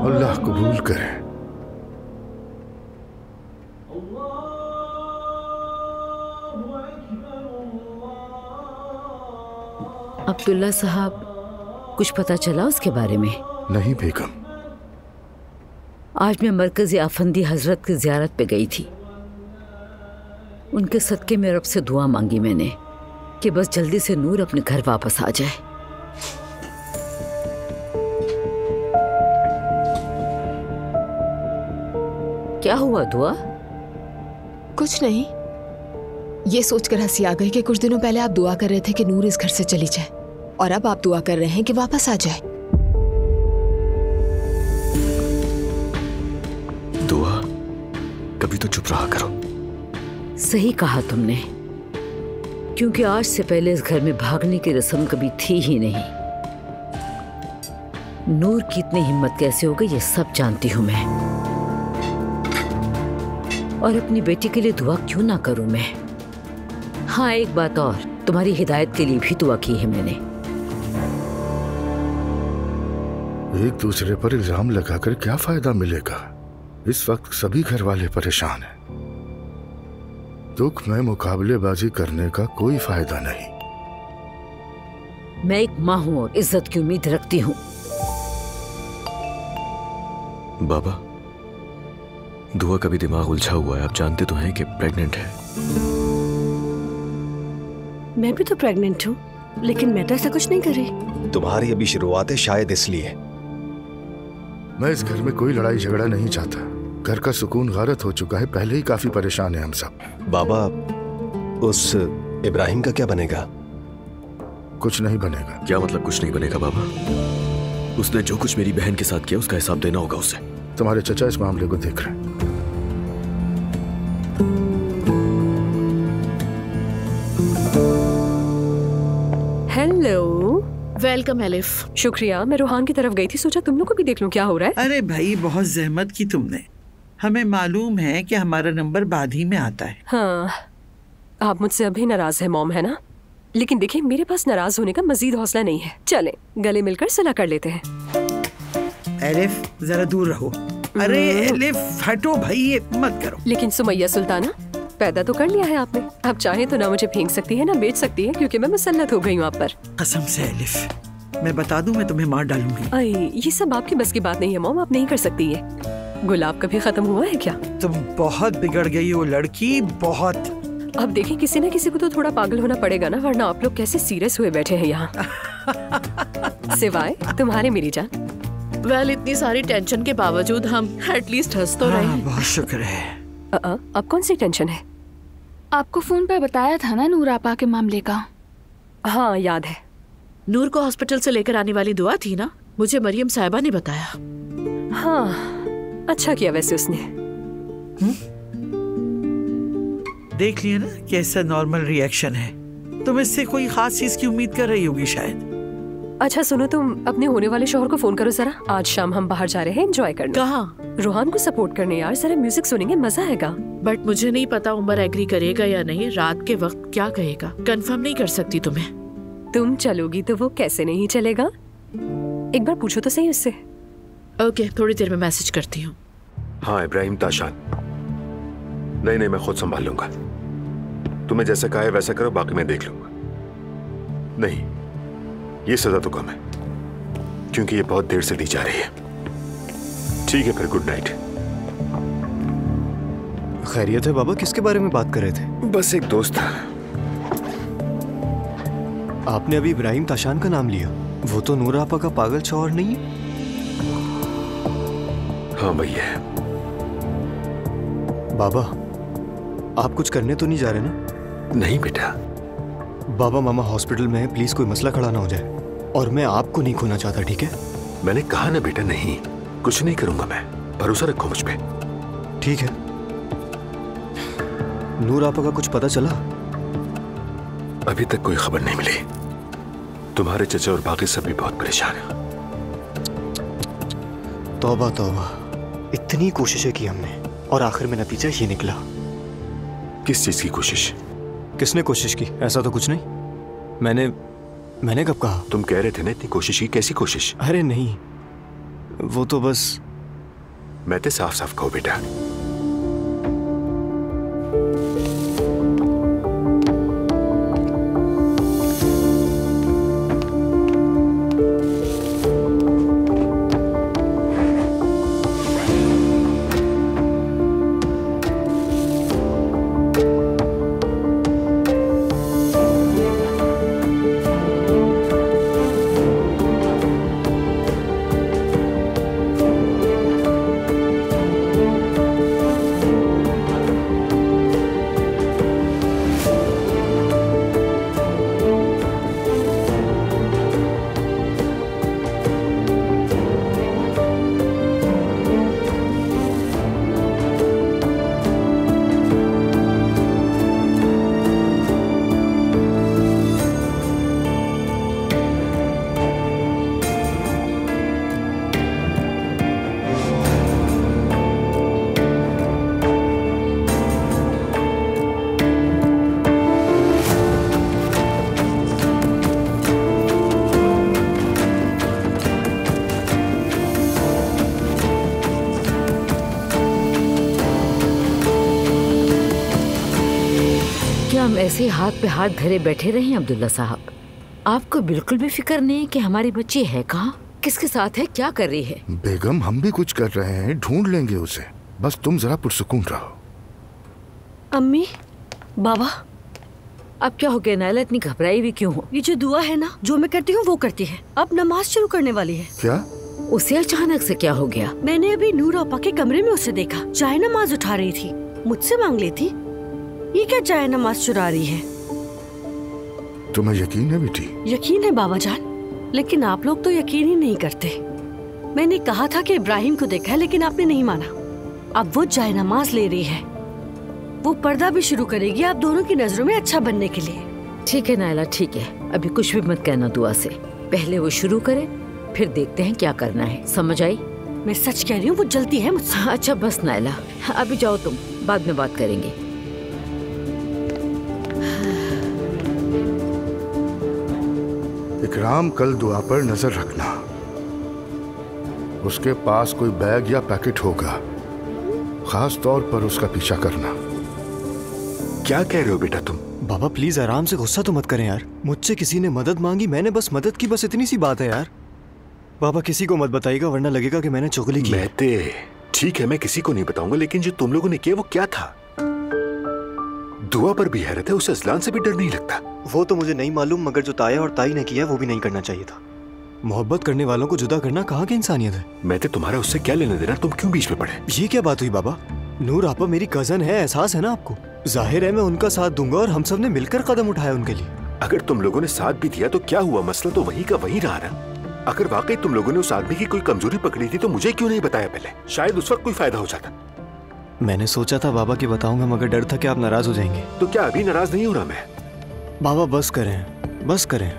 अल्लाह कबूल करे। अब्दुल्ला साहब, कुछ पता चला उसके बारे में? नहीं बेगम। आज मैं मरकज़ी आफंदी हजरत की ज़ियारत पे गई थी। उनके सदके में रब से दुआ मांगी मैंने कि बस जल्दी से नूर अपने घर वापस आ जाए। क्या हुआ दुआ? कुछ नहीं, ये सोचकर हंसी आ गई कि कुछ दिनों पहले आप दुआ कर रहे थे कि नूर इस घर से चली जाए, और अब आप दुआ कर रहे हैं कि वापस आ जाए। दुआ, कभी तो चुप रहा करो। सही कहा तुमने, क्योंकि आज से पहले इस घर में भागने की रस्म कभी थी ही नहीं। नूर की इतनी हिम्मत कैसे हो गई ये सब जानती हूं मैं। और अपनी बेटी के लिए दुआ क्यों ना करूं मैं। हाँ, एक बात और, तुम्हारी हिदायत के लिए भी दुआ की है मैंने। एक दूसरे पर इल्जाम लगाकर क्या फायदा मिलेगा? इस वक्त सभी घर वाले परेशान हैं। दुख में मुकाबलेबाजी करने का कोई फायदा नहीं। मैं एक माँ हूं और इज्जत की उम्मीद रखती हूँ। बाबा, दुआ का भी दिमाग उलझा हुआ है। आप जानते तो हैं कि प्रेग्नेंट है। मैं भी तो प्रेग्नेंट हूँ, लेकिन मैं तो ऐसा कुछ नहीं कर रही। तुम्हारी अभी शुरुआत है, शायद इसलिए। मैं इस घर में कोई लड़ाई झगड़ा नहीं चाहता। घर का सुकून गारत हो चुका है, पहले ही काफी परेशान है हम सब। बाबा, उस इब्राहिम का क्या बनेगा? कुछ नहीं बनेगा। क्या मतलब कुछ नहीं बनेगा बाबा? उसने जो कुछ मेरी बहन के साथ किया उसका हिसाब देना होगा उसे। तुम्हारे चचा इस मामले को देख रहे हैं। हेलो। Welcome elif. शुक्रिया, मैं रोहान की तरफ गई थी, सोचा तुम लोग को भी देख लूं क्या हो रहा है। अरे भाई, बहुत जहमत की तुमने। हमें मालूम है कि हमारा नंबर बाद ही में आता है। हाँ, आप मुझसे अभी नाराज है मॉम, है ना? लेकिन देखिए, मेरे पास नाराज होने का मजीद हौसला नहीं है। चलें, गले मिलकर सुलह कर लेते हैं। एलिफ, जरा दूर रहो। अरे एलिफ, हटो भाई, ये मत करो। लेकिन सुमैया सुल्ताना, पैदा तो कर लिया है आपने। आप चाहें तो ना मुझे फेंक सकती है ना बेच सकती है, क्योंकि मैं मुसल्लत हो गई हूँ आप पर। कसम से एलिफ, मैं बता दूं, मैं तुम्हें मार डालूंगी। अरे, ये सब आपकी बस की बात नहीं है मॉम, आप नहीं कर सकती ये। गुलाब कभी खत्म हुआ है क्या? तुम बहुत बिगड़ गई हो लड़की, बहुत। अब देखिए, किसी न किसी को तो थोड़ा पागल होना पड़ेगा ना, वरना आप लोग कैसे सीरियस हुए बैठे हैं यहाँ। सिवाय तुम्हारे मेरी जान। वेल, इतनी सारी टेंशन के बावजूद हम एटलीस्ट हंस तो रहे हैं। बहुत शुक्र है। अब कौन सी टेंशन है? आपको फोन पर बताया था ना नूर आपा के मामले का? हाँ, याद है। नूर को हॉस्पिटल से लेकर आने वाली दुआ थी ना, मुझे मरियम साहिबा ने बताया। हाँ, अच्छा किया वैसे उसने। देख लिया ना कैसा नॉर्मल रिएक्शन है। तुम इससे कोई खास चीज की उम्मीद कर रही होगी शायद। अच्छा सुनो, तुम अपने होने वाले शौहर को फोन करो जरा। आज शाम हम बाहर जा रहे हैं एंजॉय करने। कहाँ? रोहान को सपोर्ट करने यार, जरा म्यूजिक सुनेंगे, मजा आएगा। बट मुझे नहीं पता उमर एग्री करेगा या नहीं। रात के वक्त क्या कहेगा, कंफर्म नहीं कर सकती तुम्हें। तुम चलोगी तो वो कैसे नहीं चलेगा? एक बार पूछो तो सही उससे। ओके, थोड़ी देर में मैसेज करती हूँ। हाँ इब्राहिम ताशान, नहीं मैं खुद संभाल लूंगा। तुम्हें जैसा कहा है वैसा करो, बाकी मैं देख लूंगा। नहीं, ये सजा तो कम है, क्योंकि ये बहुत देर से दी जा रही है। ठीक है फिर, गुड नाइट। खैरियत है बाबा? किसके बारे में बात कर रहे थे? बस एक दोस्त था। आपने अभी इब्राहिम ताशान का नाम लिया? वो तो नूर आपा का पागल शौहर नहीं है? हाँ भैया। बाबा, आप कुछ करने तो नहीं जा रहे ना? नहीं बेटा। बाबा, मामा हॉस्पिटल में है, प्लीज कोई मसला खड़ा ना हो जाए। और मैं आपको नहीं खोना चाहता, ठीक है? मैंने कहा ना बेटा, नहीं, कुछ नहीं करूंगा मैं। भरोसा रखो मुझ पे। ठीक है। नूर आपा का कुछ पता चला? अभी तक कोई खबर नहीं मिली। तुम्हारे चचा और बाकी सब भी बहुत परेशान हैं। तौबा तौबा, इतनी कोशिशें की हमने और आखिर में नतीजा ये निकला। किस चीज की कोशिश? किसने कोशिश की? ऐसा तो कुछ नहीं। मैंने कब कहा? तुम कह रहे थे ना इतनी कोशिश की। कैसी कोशिश? अरे नहीं, वो तो बस मैं तो साफ साफ कहो बेटा, हम ऐसे हाथ पे हाथ धरे बैठे रहे अब्दुल्ला साहब? आपको बिल्कुल भी फिक्र नहीं कि हमारी बच्ची है कहाँ, किसके साथ है, क्या कर रही है? बेगम हम भी कुछ कर रहे हैं, ढूंढ लेंगे उसे, बस तुम जरा पुरसुकून रहो। अम्मी, बाबा, अब क्या हो गया नायला, इतनी घबराई हुई क्यों हो? ये जो दुआ है ना, जो मैं करती हूँ वो करती है। अब नमाज शुरू करने वाली है। क्या? उसे अचानक से क्या हो गया? मैंने अभी नूर आपा के कमरे में उसे देखा, चाय नमाज उठा रही थी, मुझसे मांग ली थी। ये क्या चाय नमाज चुरा रही है? तुम्हें यकीन है बेटी? यकीन है बाबा जान, लेकिन आप लोग तो यकीन ही नहीं करते। मैंने कहा था कि इब्राहिम को देखा है, लेकिन आपने नहीं माना। अब वो चाय नमाज ले रही है, वो पर्दा भी शुरू करेगी आप दोनों की नजरों में अच्छा बनने के लिए। ठीक है नायला, ठीक है, अभी कुछ भी मत कहना दुआ से, पहले वो शुरू करे फिर देखते हैं क्या करना है, समझ आई? मैं सच कह रही हूँ, वो जलती है मुझसे। अच्छा बस नायला, अभी जाओ तुम, बाद में बात करेंगे। इकराम, कल दुआ पर नजर रखना, उसके पास कोई बैग या पैकेट होगा, खास तौर पर उसका पीछा करना। क्या कह रहे हो बेटा तुम? बाबा प्लीज आराम से, गुस्सा तो मत करें यार। मुझसे किसी ने मदद मांगी, मैंने बस मदद की, बस इतनी सी बात है यार। बाबा किसी को मत बताइएगा वरना लगेगा कि मैंने चुगली की। ठीक है, मैं किसी को नहीं बताऊंगा, लेकिन जो तुम लोगों ने किया वो क्या था? दुआ पर भी हैरत है, उसे असलान से भी डर नहीं लगता। वो तो मुझे नहीं मालूम, मगर जो ताया और ताई ने किया वो भी नहीं करना चाहिए था। मोहब्बत करने वालों को जुदा करना कहाँ की इंसानियत है? मैं तो तुम्हारा उससे क्या लेना देना, तुम क्यों बीच में पड़े? ये क्या बात हुई बाबा? नूर आपा मेरी कजन है, एहसास है ना आपको? जाहिर है मैं उनका साथ दूंगा और हम सब ने मिलकर कदम उठाया उनके लिए। अगर तुम लोगों ने साथ भी दिया तो क्या हुआ, मसला तो वहीं का वहीं रहा ना। अगर वाकई तुम लोगों ने उस आदमी की कोई कमजोरी पकड़ी थी तो मुझे क्यों नहीं बताया पहले? शायद उस वक्त कोई फायदा हो जाता। मैंने सोचा था बाबा की बताऊंगा, मगर डर था कि आप नाराज हो जाएंगे। तो क्या अभी नाराज नहीं हो रहा मैं? बाबा बस करें, बस करें।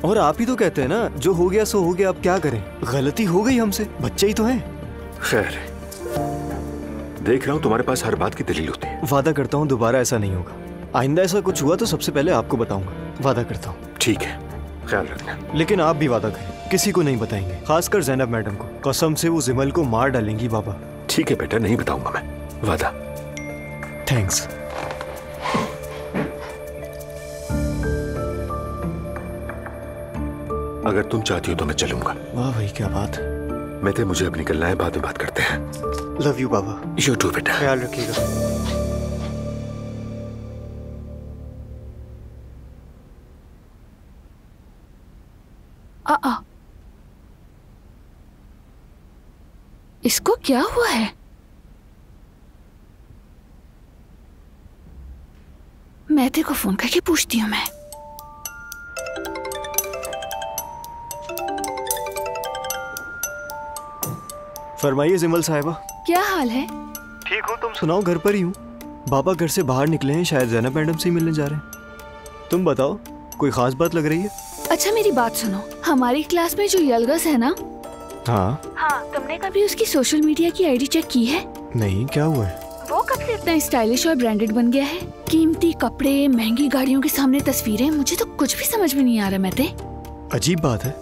और आप ही तो कहते हैं ना, जो हो गया सो हो गया, अब क्या करें? गलती हो गई हमसे, बच्चे ही तो हैं। खैर, देख रहा हूँ तुम्हारे पास हर बात की दलील होती है। वादा करता हूँ दोबारा ऐसा नहीं होगा। आइंदा ऐसा कुछ हुआ तो सबसे पहले आपको बताऊंगा, वादा करता हूँ। ठीक है, ख्याल रखना। लेकिन आप भी वादा करें, किसी को नहीं बताएंगे, खासकर जैनब मैडम को। कसम से वो जिमल को मार डालेंगी बाबा। ठीक है बेटा, नहीं बताऊंगा मैं, वादा। थैंक्स। अगर तुम चाहती हो तो मैं चलूंगा। वाह भाई क्या बात। मैं तो, मुझे अब निकलना है, बाद में बात करते हैं। लव यू बाबा। यू टू बेटा, ख्याल रखिएगा। इसको क्या हुआ है? मैं तेरे को फोन करके पूछती हूँ। मैं फरमाइए जिमल साहिबा। क्या हाल है? ठीक हूँ, तुम सुनाओ? घर पर ही हूँ। बाबा घर से बाहर निकले हैं, शायद जैनब मैडम से ही मिलने जा रहे हैं। तुम बताओ, कोई खास बात लग रही है? अच्छा मेरी बात सुनो, हमारी क्लास में जो यलगस है ना, हाँ, तुमने कभी उसकी सोशल मीडिया की आईडी चेक की है? नहीं, क्या हुआ है? वो कब से इतना स्टाइलिश और ब्रांडेड बन गया है। कीमती कपड़े, महंगी गाड़ियों के सामने तस्वीरें, मुझे तो कुछ भी समझ में नहीं आ रहा। मैं अजीब बात है,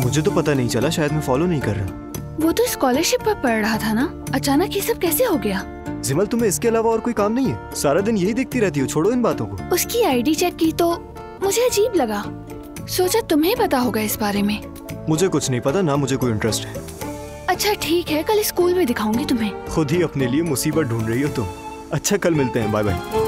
मुझे तो पता नहीं चला, शायद मैं फॉलो नहीं कर रहा। वो तो स्कॉलरशिप पर पढ़ रहा था ना, अचानक ये सब कैसे हो गया? जिमल, तुम्हें इसके अलावा और कोई काम नहीं है? सारा दिन यही देखती रहती हो, छोड़ो इन बातों को। उसकी आईडी चेक की तो मुझे अजीब लगा, सोचा तुम्हें पता होगा इस बारे में। मुझे कुछ नहीं पता, ना मुझे कोई इंटरेस्ट है। अच्छा ठीक है, कल स्कूल में दिखाऊंगी तुम्हें। खुद ही अपने लिए मुसीबत ढूंढ रही हो तुम। अच्छा कल मिलते हैं, बाय बाय।